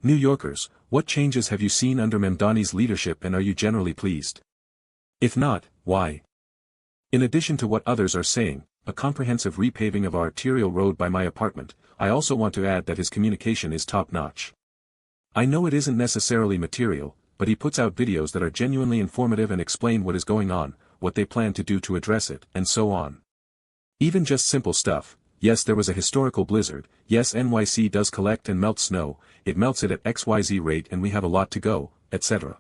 New Yorkers, what changes have you seen under Mamdani's leadership and are you generally pleased? If not, why? In addition to what others are saying, a comprehensive repaving of our arterial road by my apartment, I also want to add that his communication is top-notch. I know it isn't necessarily material, but he puts out videos that are genuinely informative and explain what is going on, what they plan to do to address it, and so on. Even just simple stuff. Yes, there was a historical blizzard, yes, NYC does collect and melt snow, it melts it at XYZ rate and we have a lot to go, etc.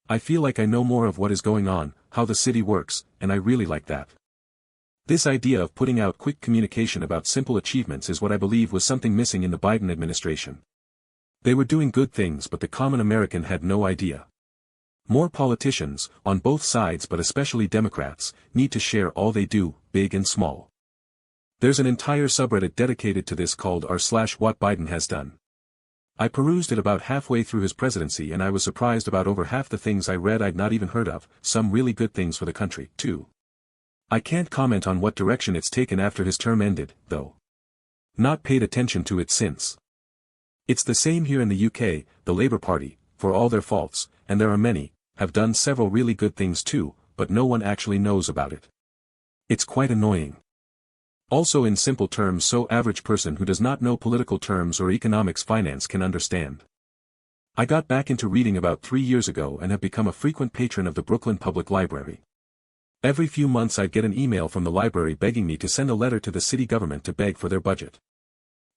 I feel like I know more of what is going on, how the city works, and I really like that. This idea of putting out quick communication about simple achievements is what I believe was something missing in the Biden administration. They were doing good things but the common American had no idea. More politicians, on both sides but especially Democrats, need to share all they do, big and small. There's an entire subreddit dedicated to this called r/what Biden has done. I perused it about halfway through his presidency and I was surprised about over half the things I read I'd not even heard of, some really good things for the country, too. I can't comment on what direction it's taken after his term ended, though. Not paid attention to it since. It's the same here in the UK, the Labour Party, for all their faults, and there are many, have done several really good things too, but no one actually knows about it. It's quite annoying. Also in simple terms so average person who does not know political terms or economics finance can understand. I got back into reading about 3 years ago and have become a frequent patron of the Brooklyn Public Library. Every few months I'd get an email from the library begging me to send a letter to the city government to beg for their budget.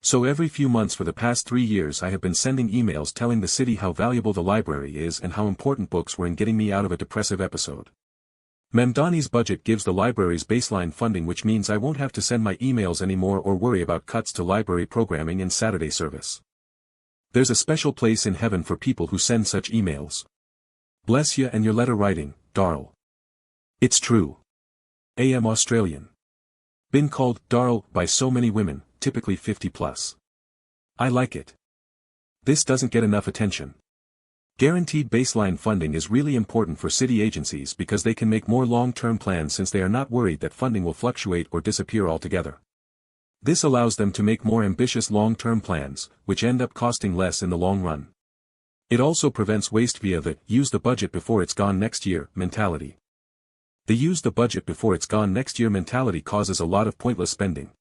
So every few months for the past 3 years I have been sending emails telling the city how valuable the library is and how important books were in getting me out of a depressive episode. Mamdani's budget gives the library's baseline funding, which means I won't have to send my emails anymore or worry about cuts to library programming and Saturday service. There's a special place in heaven for people who send such emails. Bless you and your letter writing, Darl. It's true. AM Australian. Been called Darl by so many women, typically 50 plus. I like it. This doesn't get enough attention. Guaranteed baseline funding is really important for city agencies because they can make more long-term plans since they are not worried that funding will fluctuate or disappear altogether. This allows them to make more ambitious long-term plans, which end up costing less in the long run. It also prevents waste via the use the budget before it's gone next year mentality. The use the budget before it's gone next year mentality causes a lot of pointless spending.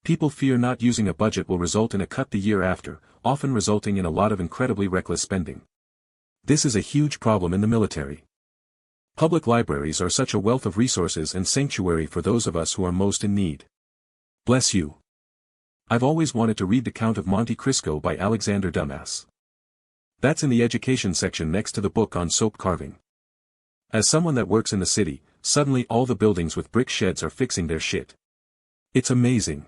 People fear not using a budget will result in a cut the year after, often resulting in a lot of incredibly reckless spending. This is a huge problem in the military. Public libraries are such a wealth of resources and sanctuary for those of us who are most in need. Bless you. I've always wanted to read The Count of Monte Cristo by Alexander Dumas. That's in the education section next to the book on soap carving. As someone that works in the city, suddenly all the buildings with brick sheds are fixing their shit. It's amazing.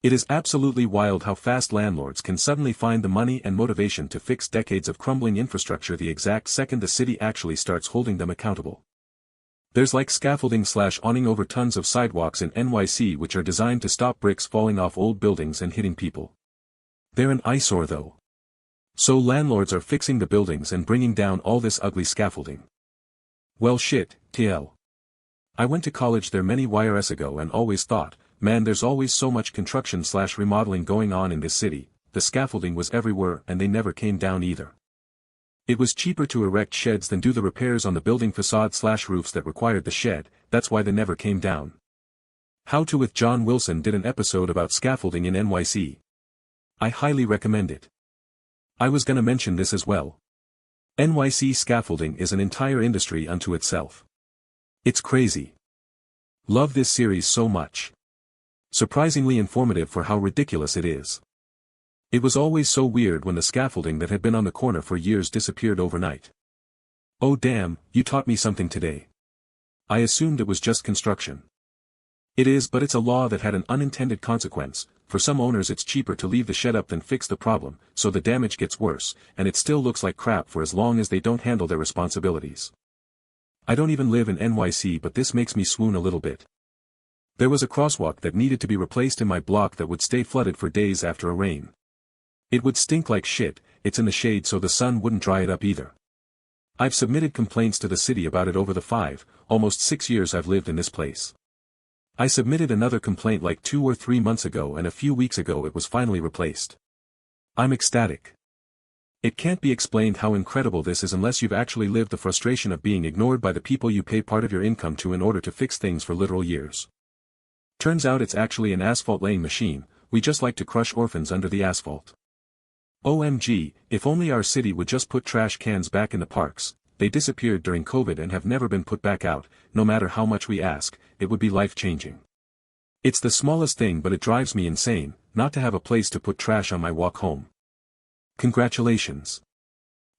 It is absolutely wild how fast landlords can suddenly find the money and motivation to fix decades of crumbling infrastructure the exact second the city actually starts holding them accountable. There's like scaffolding/awning over tons of sidewalks in NYC which are designed to stop bricks falling off old buildings and hitting people. They're an eyesore though. So landlords are fixing the buildings and bringing down all this ugly scaffolding. Well shit, TL. I went to college there many years ago and always thought, man, there's always so much construction/remodeling going on in this city. The scaffolding was everywhere and they never came down either. It was cheaper to erect sheds than do the repairs on the building facade/roofs that required the shed, that's why they never came down. How to with John Wilson did an episode about scaffolding in NYC. I highly recommend it. I was gonna mention this as well. NYC scaffolding is an entire industry unto itself. It's crazy. Love this series so much. Surprisingly informative for how ridiculous it is. It was always so weird when the scaffolding that had been on the corner for years disappeared overnight. Oh damn, you taught me something today. I assumed it was just construction. It is, but it's a law that had an unintended consequence. For some owners it's cheaper to leave the shed up than fix the problem, so the damage gets worse, and it still looks like crap for as long as they don't handle their responsibilities. I don't even live in NYC, but this makes me swoon a little bit. There was a crosswalk that needed to be replaced in my block that would stay flooded for days after a rain. It would stink like shit. It's in the shade so the sun wouldn't dry it up either. I've submitted complaints to the city about it over the almost 6 years I've lived in this place. I submitted another complaint like 2 or 3 months ago and a few weeks ago it was finally replaced. I'm ecstatic. It can't be explained how incredible this is unless you've actually lived the frustration of being ignored by the people you pay part of your income to in order to fix things for literal years. Turns out it's actually an asphalt laying machine, we just like to crush orphans under the asphalt. OMG, if only our city would just put trash cans back in the parks. They disappeared during COVID and have never been put back out, no matter how much we ask, it would be life-changing. It's the smallest thing but it drives me insane, not to have a place to put trash on my walk home. Congratulations.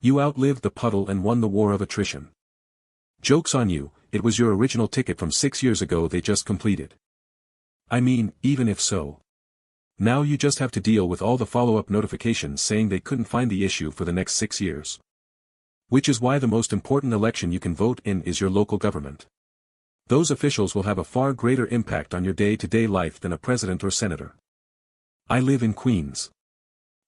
You outlived the puddle and won the war of attrition. Joke's on you, it was your original ticket from 6 years ago they just completed. I mean, even if so. Now you just have to deal with all the follow-up notifications saying they couldn't find the issue for the next 6 years. Which is why the most important election you can vote in is your local government. Those officials will have a far greater impact on your day-to-day life than a president or senator. I live in Queens.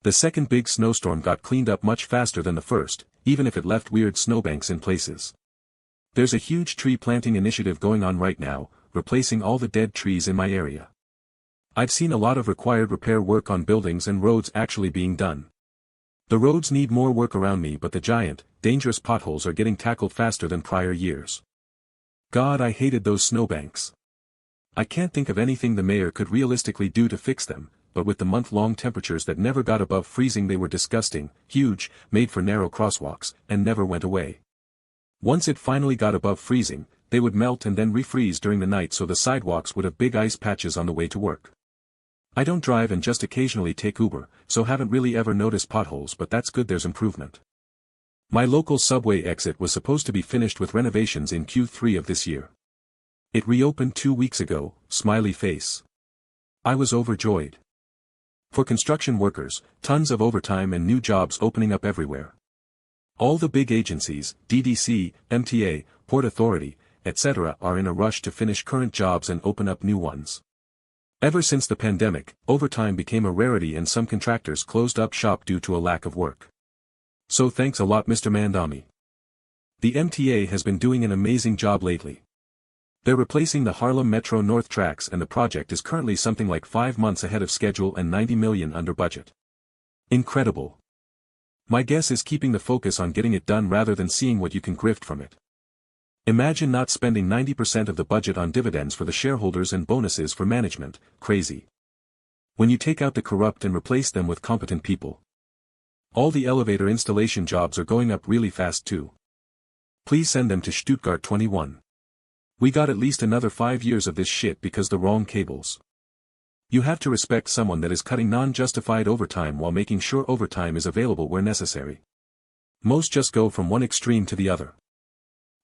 The second big snowstorm got cleaned up much faster than the first, even if it left weird snowbanks in places. There's a huge tree planting initiative going on right now, replacing all the dead trees in my area. I've seen a lot of required repair work on buildings and roads actually being done. The roads need more work around me but the giant, dangerous potholes are getting tackled faster than prior years. God, I hated those snowbanks. I can't think of anything the mayor could realistically do to fix them, but with the month-long temperatures that never got above freezing they were disgusting, huge, made for narrow crosswalks, and never went away. Once it finally got above freezing, they would melt and then refreeze during the night so the sidewalks would have big ice patches on the way to work. I don't drive and just occasionally take Uber, so haven't really ever noticed potholes but that's good there's improvement. My local subway exit was supposed to be finished with renovations in Q3 of this year. It reopened 2 weeks ago, smiley face. I was overjoyed. For construction workers, tons of overtime and new jobs opening up everywhere. All the big agencies, DDC, MTA, Port Authority, etc. are in a rush to finish current jobs and open up new ones. Ever since the pandemic, overtime became a rarity and some contractors closed up shop due to a lack of work. So thanks a lot Mr. Mamdani. The MTA has been doing an amazing job lately. They're replacing the Harlem Metro North tracks and the project is currently something like 5 months ahead of schedule and 90 million under budget. Incredible. My guess is keeping the focus on getting it done rather than seeing what you can grift from it. Imagine not spending 90% of the budget on dividends for the shareholders and bonuses for management, crazy. When you take out the corrupt and replace them with competent people. All the elevator installation jobs are going up really fast too. Please send them to Stuttgart 21. We got at least another 5 years of this shit because the wrong cables. You have to respect someone that is cutting non-justified overtime while making sure overtime is available where necessary. Most just go from one extreme to the other.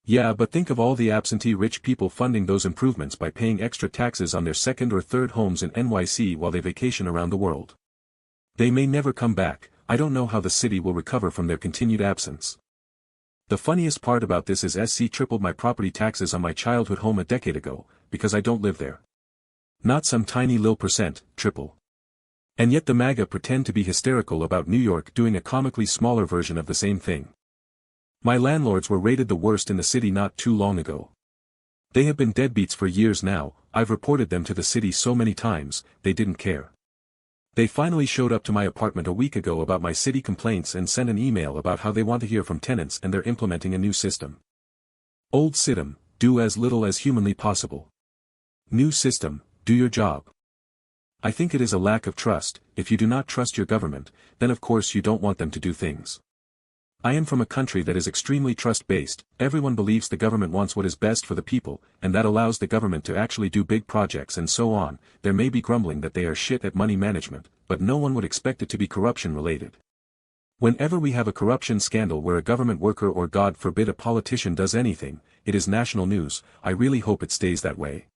Yeah, but think of all the absentee rich people funding those improvements by paying extra taxes on their second or third homes in NYC while they vacation around the world. They may never come back, I don't know how the city will recover from their continued absence. The funniest part about this is SC tripled my property taxes on my childhood home a decade ago, because I don't live there. Not some tiny lil percent, triple. And yet the MAGA pretend to be hysterical about New York doing a comically smaller version of the same thing. My landlords were rated the worst in the city not too long ago. They have been deadbeats for years now, I've reported them to the city so many times, they didn't care. They finally showed up to my apartment a week ago about my city complaints and sent an email about how they want to hear from tenants and they're implementing a new system. Old system, do as little as humanly possible. New system, do your job. I think it is a lack of trust. If you do not trust your government, then of course you don't want them to do things. I am from a country that is extremely trust-based, everyone believes the government wants what is best for the people, and that allows the government to actually do big projects and so on. There may be grumbling that they are shit at money management, but no one would expect it to be corruption-related. Whenever we have a corruption scandal where a government worker or God forbid a politician does anything, it is national news. I really hope it stays that way.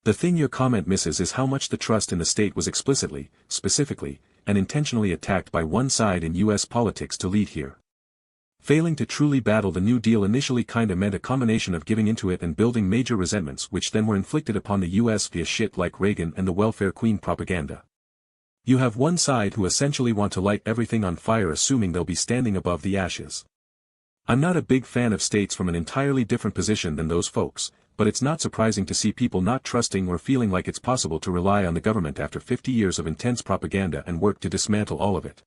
The thing your comment misses is how much the trust in the state was explicitly, specifically, and intentionally attacked by one side in US politics to lead here. Failing to truly battle the New Deal initially kinda meant a combination of giving into it and building major resentments which then were inflicted upon the US via shit like Reagan and the welfare queen propaganda. You have one side who essentially want to light everything on fire assuming they'll be standing above the ashes. I'm not a big fan of states from an entirely different position than those folks, but it's not surprising to see people not trusting or feeling like it's possible to rely on the government after 50 years of intense propaganda and work to dismantle all of it.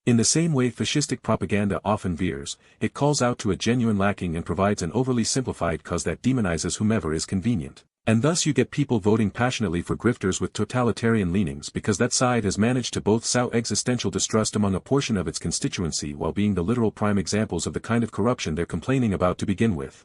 In the same way fascistic propaganda often veers, it calls out to a genuine lacking and provides an overly simplified cause that demonizes whomever is convenient. And thus you get people voting passionately for grifters with totalitarian leanings because that side has managed to both sow existential distrust among a portion of its constituency while being the literal prime examples of the kind of corruption they're complaining about to begin with.